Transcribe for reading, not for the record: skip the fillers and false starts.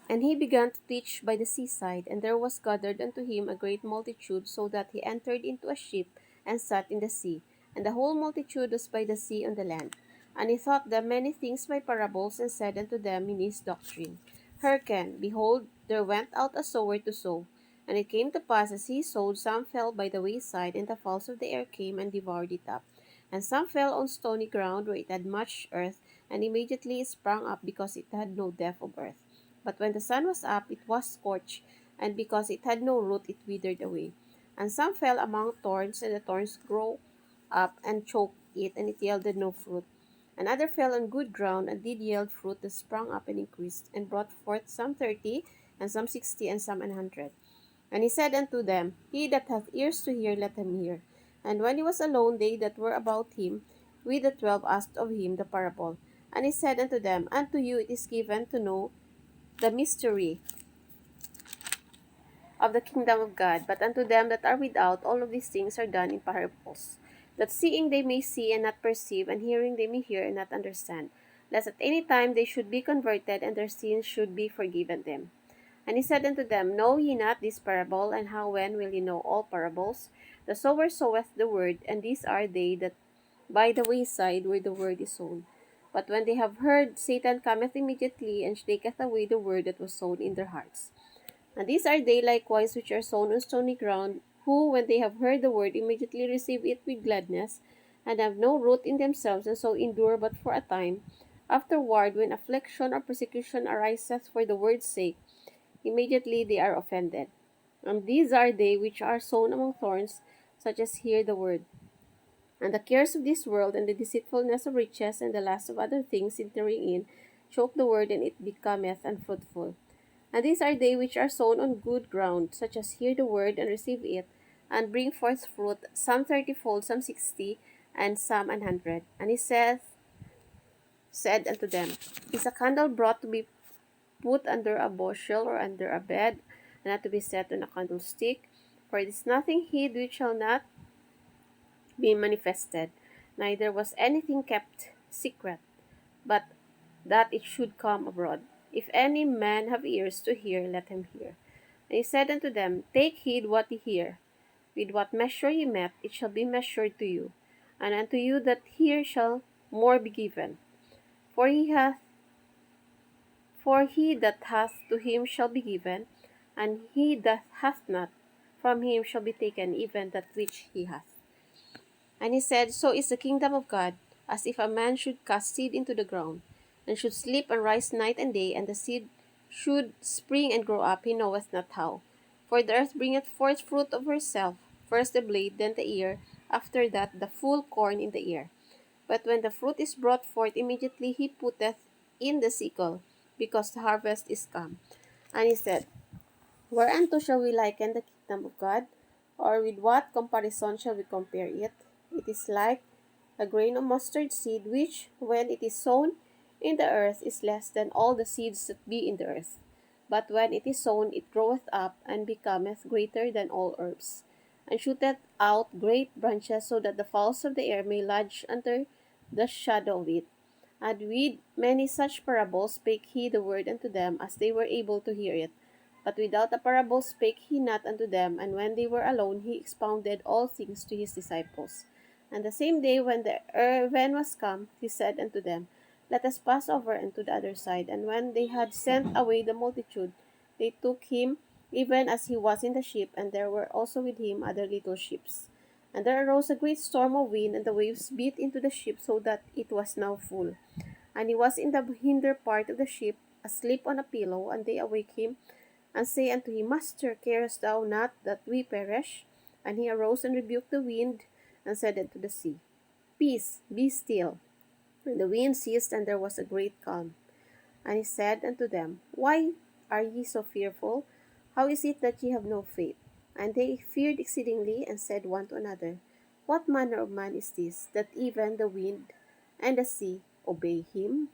And he began to teach by the seaside, and there was gathered unto him a great multitude, so that he entered into a ship and sat in the sea. And the whole multitude was by the sea on the land. And he taught them many things by parables, and said unto them in his doctrine, Hearken, behold, there went out a sower to sow. And it came to pass, as he sowed, some fell by the wayside, and the fowls of the air came and devoured it up. And some fell on stony ground, where it had much earth, and immediately it sprang up, because it had no depth of earth. But when the sun was up, it was scorched, and because it had no root, it withered away. And some fell among thorns, and the thorns grew up and choked it, and it yielded no fruit. Another fell on good ground, and did yield fruit that sprang up and increased, and brought forth some 30, and some 60, and some 100. And he said unto them, He that hath ears to hear, let him hear. And when he was alone, they that were about him with the 12 asked of him the parable. And he said unto them, Unto you it is given to know the mystery of the kingdom of God, but unto them that are without, all of these things are done in parables, that seeing they may see and not perceive, and hearing they may hear and not understand, lest at any time they should be converted, and their sins should be forgiven them. And he said unto them, Know ye not this parable, and how when will ye know all parables? The sower soweth the word, and these are they that by the wayside where the word is sown. But when they have heard, Satan cometh immediately, and taketh away the word that was sown in their hearts. And these are they likewise which are sown on stony ground, who, when they have heard the word, immediately receive it with gladness, and have no root in themselves, and so endure but for a time. Afterward, when affliction or persecution ariseth for the word's sake, immediately they are offended. And these are they which are sown among thorns, such as hear the word. And the cares of this world, and the deceitfulness of riches, and the lust of other things entering in, choke the word, and it becometh unfruitful. And these are they which are sown on good ground, such as hear the word, and receive it, and bring forth fruit, some 30-fold, some 60, and some 100. And he said unto them, Is a candle brought to be put under a bushel, or under a bed, and not to be set on a candlestick? For it is nothing hid which shall not be manifested, neither was anything kept secret, but that it should come abroad. If any man have ears to hear, let him hear. And he said unto them, Take heed what ye hear. With what measure ye met, it shall be measured to you, and unto you that hear shall more be given. For he that hath, to him shall be given, and he that hath not, from him shall be taken even that which he hath. And he said, So is the kingdom of God, as if a man should cast seed into the ground, and should sleep and rise night and day, and the seed should spring and grow up, he knoweth not how. For the earth bringeth forth fruit of herself, first the blade, then the ear, after that the full corn in the ear. But when the fruit is brought forth, immediately he putteth in the sickle, because the harvest is come. And he said, Whereunto shall we liken the kingdom of God? Or with what comparison shall we compare it? It is like a grain of mustard seed, which, when it is sown in the earth, is less than all the seeds that be in the earth. But when it is sown, it groweth up, and becometh greater than all herbs, and shooteth out great branches, so that the fowls of the air may lodge under the shadow of it. And with many such parables spake he the word unto them, as they were able to hear it. But without a parable spake he not unto them, and when they were alone, he expounded all things to his disciples. And the same day, when the even was come, he said unto them, Let us pass over unto the other side. And when they had sent away the multitude, they took him, even as he was in the ship, and there were also with him other little ships. And there arose a great storm of wind, and the waves beat into the ship, so that it was now full. And he was in the hinder part of the ship, asleep on a pillow, and they awake him, and say unto him, Master, carest thou not that we perish? And he arose and rebuked the wind, and said unto the sea, Peace, be still. And the wind ceased, and there was a great calm. And he said unto them, Why are ye so fearful? How is it that ye have no faith? And they feared exceedingly, and said one to another, What manner of man is this, that even the wind and the sea obey him?